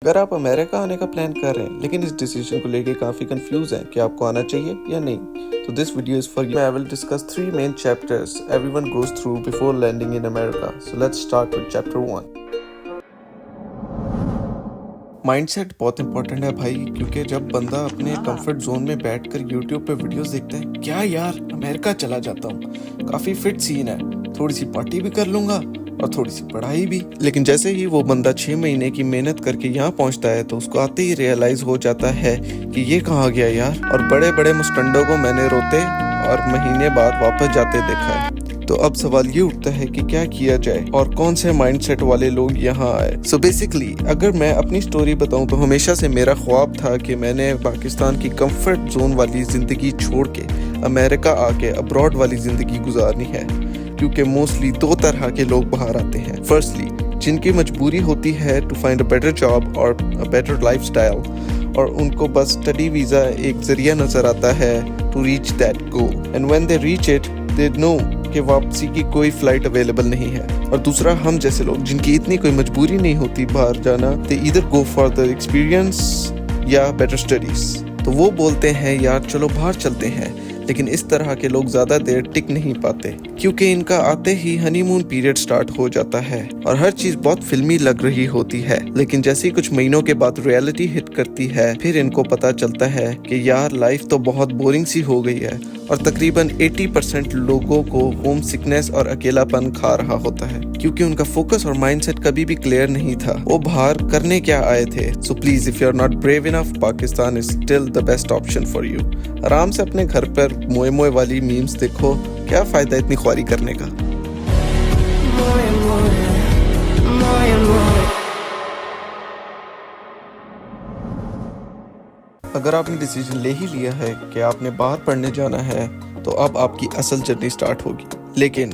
अगर आप अमेरिका आने का प्लान कर रहे हैं लेकिन इस डिसीजन को लेके काफ़ी कंफ्यूज हैं कि आपको आना चाहिए या नहीं, तो this video is for you. I will discuss 3 main chapters everyone goes through before landing in America. So let's start with chapter 1। Mindset बहुत इंपॉर्टेंट है भाई, क्योंकि जब बंदा अपने कंफर्ट जोन में बैठकर यूट्यूब पे वीडियोस देखता है, क्या यार अमेरिका चला जाता हूँ, काफ़ी फिट सीन है, थोड़ी सी पार्टी भी कर लूँगा और थोड़ी सी पढ़ाई भी। लेकिन जैसे ही वो बंदा 6 महीने की मेहनत करके यहाँ पहुँचता है तो उसको आते ही रियलाइज हो जाता है कि ये कहाँ गया यार। और बड़े बड़े मुस्टंडों को मैंने रोते और महीने बाद वापस जाते देखा है। तो अब सवाल ये उठता है कि क्या किया जाए और कौन से माइंडसेट वाले लोग यहाँ आए। सो बेसिकली अगर मैं अपनी स्टोरी बताऊं तो हमेशा से मेरा ख्वाब था कि मैंने पाकिस्तान की कंफर्ट जोन वाली जिंदगी छोड़ के अमेरिका आके अब्रॉड वाली जिंदगी गुजारनी है, क्योंकि मोस्टली 2 तरह के लोग बाहर आते हैं। फर्स्टली जिनकी मजबूरी होती है to find a better job और अ बेटर लाइफस्टाइल, और उनको बस स्टडी वीज़ा एक जरिया नज़र आता है to reach that goal, and when they reach it they know कि वापसी की कोई फ्लाइट अवेलेबल नहीं है। और दूसरा हम जैसे लोग जिनकी इतनी कोई मजबूरी नहीं होती बाहर जाना, दे either go for the experience या बेटर स्टडीज। तो वो बोलते हैं यार चलो बाहर चलते हैं, लेकिन इस तरह के लोग ज्यादा देर टिक नहीं पाते, क्योंकि इनका आते ही हनीमून पीरियड स्टार्ट हो जाता है और हर चीज बहुत फिल्मी लग रही होती है। लेकिन जैसे ही कुछ महीनों के बाद रियलिटी हिट करती है, फिर इनको पता चलता है कि यार लाइफ तो बहुत बोरिंग सी हो गई है। और तकरीबन 80% लोगों को होम सिकनेस और अकेलापन खा रहा होता है, क्योंकि उनका फोकस और माइंडसेट कभी भी क्लियर नहीं था। वो बाहर करने क्या आए थे। So please if you are not brave enough, Pakistan is still the best option for you. आराम से अपने घर पर मोए मोए वाली मीम्स देखो, क्या फायदा इतनी ख्वारी करने का। अगर आपने डिसीजन ले ही लिया है कि आपने बाहर पढ़ने जाना है, तो अब आपकी असल जर्नी स्टार्ट होगी, लेकिन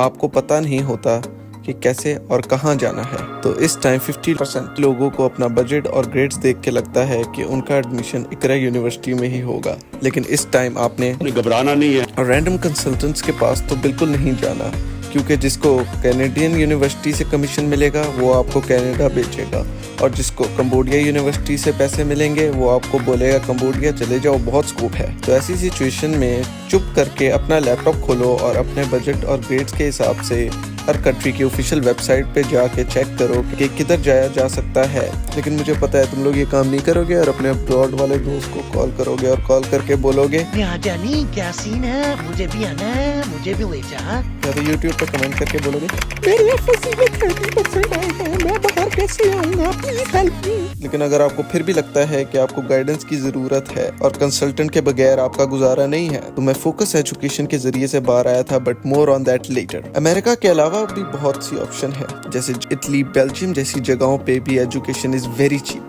आपको पता नहीं होता कि कैसे और कहाँ जाना है। तो इस टाइम 50% लोगों को अपना बजट और ग्रेड्स देख के लगता है कि उनका एडमिशन इकरा यूनिवर्सिटी में ही होगा, लेकिन इस टाइम आपने घबराना नहीं है और रैंडम कंसल्टेंट्स के पास तो बिल्कुल नहीं जाना, क्योंकि जिसको कैनेडियन यूनिवर्सिटी से कमीशन मिलेगा वो आपको कनाडा भेजेगा, और जिसको कंबोडिया यूनिवर्सिटी से पैसे मिलेंगे वो आपको बोलेगा कंबोडिया चले जाओ, बहुत स्कोप है। तो ऐसी सिचुएशन में चुप करके अपना लैपटॉप खोलो और अपने बजट और ग्रेड्स के हिसाब से हर कंट्री की ऑफिशियल वेबसाइट पे जाके चेक करो कि किधर जाया जा सकता है। लेकिन मुझे पता है तुम लोग ये काम नहीं करोगे और अपने अब्रॉड वाले दोस्त को कॉल करोगे और कॉल करके बोलोगे जानी क्या सीन है, मुझे भी आना है, मुझे भी ले जा। या तो यूट्यूब पर कमेंट करके बोलोगे मेरी एफएससी में 30% आए हैं, मैं बाहर कैसे आऊंगा, प्लीज हेल्प मी। लेकिन अगर आपको फिर भी लगता है कि आपको गाइडेंस की जरूरत है और कंसल्टेंट के बगैर आपका गुजारा नहीं है, तो मैं फोकस एजुकेशन के जरिए से बाहर आया था, but more on that later. America के अलावा भी बहुत सी ऑप्शन है, जैसे इटली, बेल्जियम जैसी जगहों पे भी education is very cheap,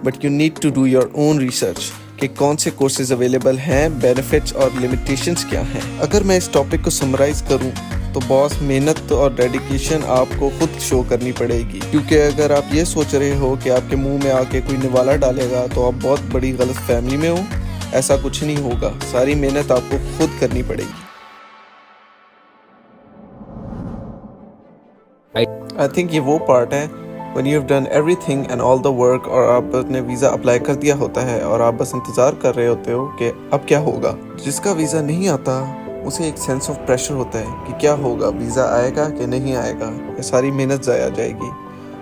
but you need to do your own research कि कौन से कोर्सेज अवेलेबल हैं, बेनिफिट्स और लिमिटेशंस क्या हैं। अगर मैं इस टॉपिक को समराइज करूं तो बॉस मेहनत और डेडिकेशन आपको खुद शो करनी पड़ेगी, क्योंकि अगर आप ये सोच रहे हो कि आपके मुंह में आके कोई निवाला डालेगा तो आप बहुत बड़ी गलत फहमी में हो। ऐसा कुछ नहीं होगा, सारी मेहनत आपको खुद करनी पड़ेगी। आई थिंक ये वो पार्ट है when you have done everything and all the work, और आपने वीज़ा अप्लाई कर दिया होता है और आप बस इंतज़ार कर रहे होते हो कि अब क्या होगा। जिसका वीज़ा नहीं आता उसे एक सेंस ऑफ प्रेशर होता है कि क्या होगा, वीज़ा आएगा कि नहीं आएगा, ये सारी मेहनत ज़ाया जाएगी।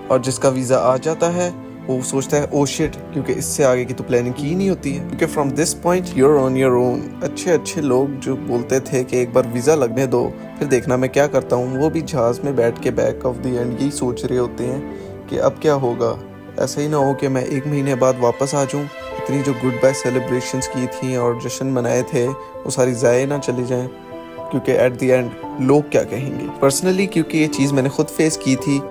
और जिसका वीज़ा आ जाता है वो सोचता है ओ शिट, क्योंकि इससे आगे की तो प्लानिंग की ही नहीं होती है, क्योंकि from this point you're on your own. अच्छे लोग जो बोलते थे कि एक बार वीज़ा लगने दो फिर देखना मैं क्या करता हूँ, वो भी जहाज़ में बैठ के बैक ऑफ द एंड यही सोच रहे होते हैं कि अब क्या होगा। ऐसा ही ना हो कि मैं 1 महीने बाद वापस आ जाऊँ, इतनी जो गुड बाय सेलिब्रेशंस की थी और जश्न मनाए थे वो सारी ज़ाया ना चली जाएं, क्योंकि एट द एंड लोग क्या कहेंगे। पर्सनली क्योंकि ये चीज़ मैंने खुद फेस की थी,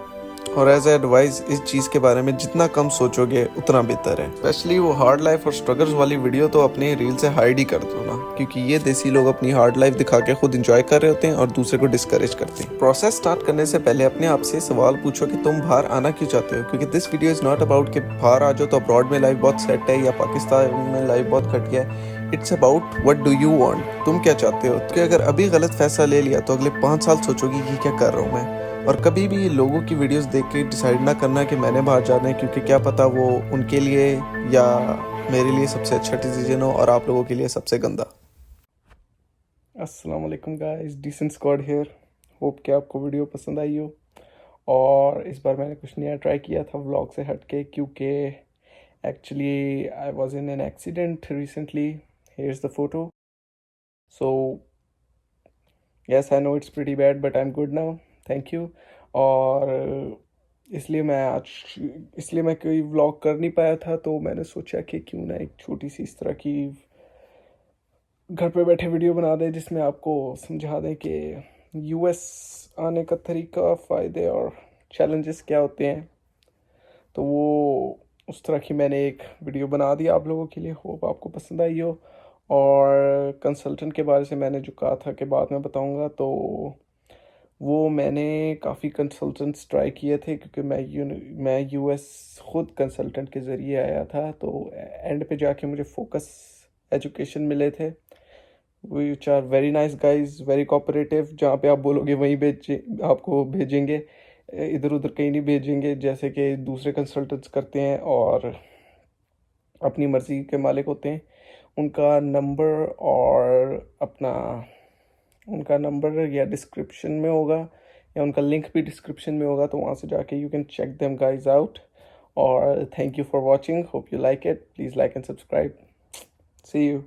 और एज एडवाइस इस चीज़ के बारे में जितना कम सोचोगे उतना बेहतर है। स्पेशली वो हार्ड लाइफ और स्ट्रगल्स वाली वीडियो तो अपने रील से हाइड ही कर दो ना, क्योंकि ये देसी लोग अपनी हार्ड लाइफ दिखा के खुद एंजॉय कर रहे होते हैं और दूसरे को डिस्करेज करते हैं। प्रोसेस स्टार्ट करने से पहले अपने आप से सवाल पूछो कि तुम बाहर आना क्यों चाहते हो, क्योंकि this video is not about कि बाहर आ जाओ तो अब्रॉड में लाइफ बहुत सेट है या पाकिस्तान में लाइफ बहुत घटिया है। It's about what do you want, तुम क्या चाहते हो। क्योंकि अगर अभी गलत फैसला ले लिया तो अगले 5 साल सोचोगी कि क्या कर रहा हूँ मैं, और कभी भी लोगों की वीडियोस देख के डिसाइड ना करना कि मैंने बाहर जाना है, क्योंकि क्या पता वो उनके लिए या मेरे लिए सबसे अच्छा डिसीजन हो और आप लोगों के लिए सबसे गंदा। अस्सलाम वालेकुम guys, decent squad here. Hope कि आपको वीडियो पसंद आई हो। और इस बार मैंने कुछ नया ट्राई किया था व्लॉग से हटके, क्योंकि actually I was in an accident recently. Here is the photo. So yes, I know it's pretty bad but I am good now, thank you. और इसलिए मैं कोई व्लॉग कर नहीं पाया था, तो मैंने सोचा कि क्यों ना एक छोटी सी इस तरह की घर पे बैठे वीडियो बना दें जिसमें आपको समझा दें कि यूएस आने का तरीका, फ़ायदे और चैलेंजेस क्या होते हैं। तो वो उस तरह की मैंने एक वीडियो बना दी आप लोगों के लिए। होप आपको पसंद आई हो। और कंसल्टेंट के बारे से मैंने जो कहा था कि बाद में बताऊंगा, तो वो मैंने काफ़ी कंसल्टेंट्स ट्राई किए थे, क्योंकि मैं यूएस खुद कंसल्टेंट के ज़रिए आया था। तो एंड पे जाके मुझे फोकस एजुकेशन मिले थे, which are very nice guys, very cooperative. जहाँ पे आप बोलोगे वहीं आपको भेजेंगे, इधर उधर कहीं नहीं भेजेंगे जैसे कि दूसरे कंसल्टेंट्स करते हैं और अपनी मर्ज़ी के मालिक होते हैं। उनका नंबर और अपना उनका नंबर या डिस्क्रिप्शन में होगा, या उनका लिंक भी डिस्क्रिप्शन में होगा, तो वहाँ से जाके you can check them guys out. और thank you for watching, hope you like it, please like and subscribe, see you.